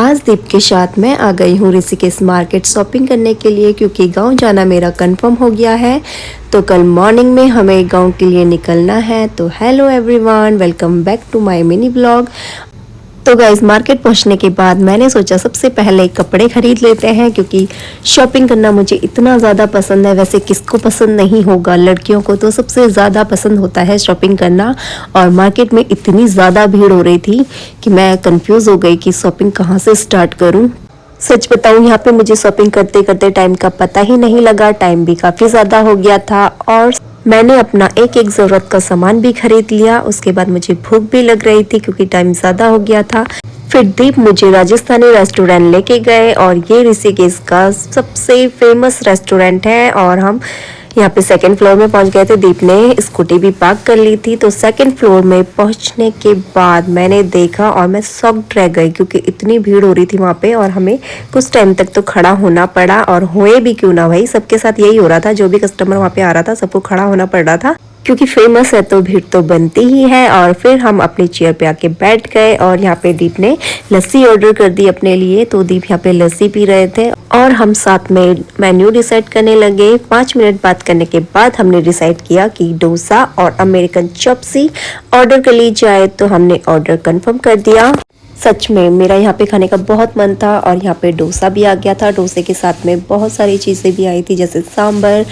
आज दीप के साथ मैं आ गई हूँ ऋषिकेश मार्केट शॉपिंग करने के लिए, क्योंकि गांव जाना मेरा कंफर्म हो गया है। तो कल मॉर्निंग में हमें गांव के लिए निकलना है। तो hello everyone, welcome back to my mini blog. तो गाइस, मार्केट पहुंचने के बाद मैंने सोचा सबसे पहले कपड़े खरीद लेते हैं, क्योंकि शॉपिंग करना मुझे इतना ज़्यादा पसंद है। वैसे किसको पसंद नहीं होगा, लड़कियों को तो सबसे ज़्यादा पसंद होता है शॉपिंग करना। और मार्केट में इतनी ज़्यादा भीड़ हो रही थी कि मैं कंफ्यूज हो गई कि शॉपिंग कहाँ से स्टार्ट करूँ। सच बताऊं, यहाँ पे मुझे शॉपिंग करते करते टाइम का पता ही नहीं लगा। टाइम भी काफ़ी ज़्यादा हो गया था और मैंने अपना एक एक ज़रूरत का सामान भी खरीद लिया। उसके बाद मुझे भूख भी लग रही थी क्योंकि टाइम ज़्यादा हो गया था। फिर दीप मुझे राजस्थानी रेस्टोरेंट लेके गए और ये ऋषिकेश का सबसे फेमस रेस्टोरेंट है। और हम यहाँ पे सेकंड फ्लोर में पहुंच गए थे। दीप ने स्कूटी भी पार्क कर ली थी। तो सेकंड फ्लोर में पहुंचने के बाद मैंने देखा और मैं शॉक्ड रह गई, क्योंकि इतनी भीड़ हो रही थी वहाँ पे और हमें कुछ टाइम तक तो खड़ा होना पड़ा। और हुए भी क्यों ना भाई, सबके साथ यही हो रहा था। जो भी कस्टमर वहाँ पे आ रहा था सबको खड़ा होना पड़ रहा था, क्योंकि फेमस है तो भीड़ तो बनती ही है। और फिर हम अपनी चेयर पे आके बैठ गए और यहाँ पे दीप ने लस्सी ऑर्डर कर दी अपने लिए। तो दीप यहाँ पे लस्सी पी रहे थे और हम साथ में मेन्यू डिसाइड करने लगे। 5 मिनट बात करने के बाद हमने डिसाइड किया कि डोसा और अमेरिकन चॉप्सी ऑर्डर कर ली जाए। तो हमने ऑर्डर कंफर्म कर दिया। सच में मेरा यहाँ पे खाने का बहुत मन था और यहाँ पे डोसा भी आ गया था। डोसे के साथ में बहुत सारी चीज़ें भी आई थी, जैसे सांभर,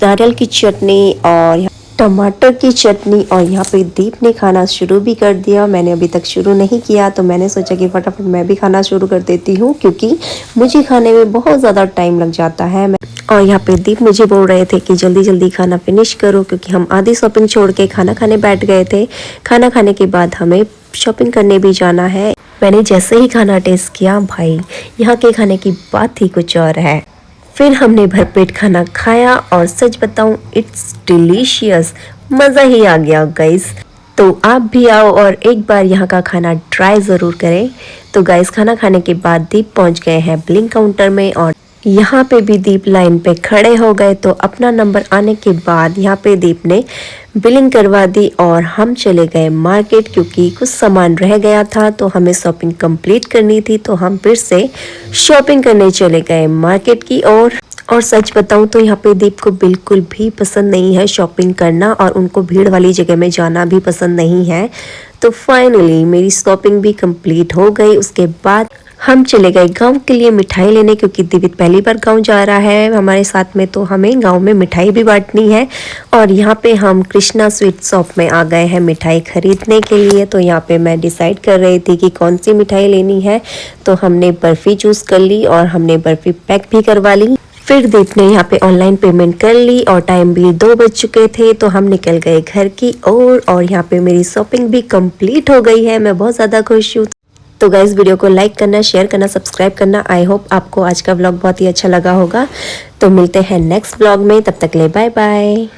नारियल की चटनी और टमाटर की चटनी। और यहाँ पे दीप ने खाना शुरू भी कर दिया। मैंने अभी तक शुरू नहीं किया, तो मैंने सोचा कि फटाफट मैं भी खाना शुरू कर देती हूँ, क्योंकि मुझे खाने में बहुत ज़्यादा टाइम लग जाता है। और यहाँ पे दीप मुझे बोल रहे थे कि जल्दी जल्दी खाना फिनिश करो, क्योंकि हम आधी शॉपिंग छोड़ के खाना खाने बैठ गए थे। खाना खाने के बाद हमें शॉपिंग करने भी जाना है। मैंने जैसे ही खाना टेस्ट किया, भाई यहाँ के खाने की बात ही कुछ और है। फिर हमने भरपेट खाना खाया और सच बताऊं, इट्स डिलीशियस, मज़ा ही आ गया गाइस। तो आप भी आओ और एक बार यहाँ का खाना ट्राई ज़रूर करें। तो गाइस, खाना खाने के बाद दीप पहुँच गए हैं बिलिंग काउंटर में और यहाँ पे भी दीप लाइन पे खड़े हो गए। तो अपना नंबर आने के बाद यहाँ पे दीप ने बिलिंग करवा दी और हम चले गए मार्केट, क्योंकि कुछ सामान रह गया था तो हमें शॉपिंग कंप्लीट करनी थी। तो हम फिर से शॉपिंग करने चले गए मार्केट की ओर। और सच बताऊं तो यहाँ पे दीप को बिल्कुल भी पसंद नहीं है शॉपिंग करना, और उनको भीड़ वाली जगह में जाना भी पसंद नहीं है। तो फाइनली मेरी शॉपिंग भी कंप्लीट हो गई। उसके बाद हम चले गए गांव के लिए मिठाई लेने, क्योंकि दिवित पहली बार गांव जा रहा है हमारे साथ में, तो हमें गांव में मिठाई भी बांटनी है। और यहाँ पे हम कृष्णा स्वीट शॉप में आ गए हैं मिठाई खरीदने के लिए। तो यहाँ पे मैं डिसाइड कर रही थी कि कौन सी मिठाई लेनी है। तो हमने बर्फ़ी चूज़ कर ली और हमने बर्फ़ी पैक भी करवा ली। फिर दीप ने यहाँ पे ऑनलाइन पेमेंट कर ली और टाइम भी 2 बज चुके थे। तो हम निकल गए घर की ओर और यहाँ पे मेरी शॉपिंग भी कंप्लीट हो गई है। मैं बहुत ज़्यादा खुश हूँ। तो गाइस, वीडियो को लाइक करना, शेयर करना, सब्सक्राइब करना। आई होप आपको आज का व्लॉग बहुत ही अच्छा लगा होगा। तो मिलते हैं नेक्स्ट व्लॉग में, तब तक ले बाय बाय।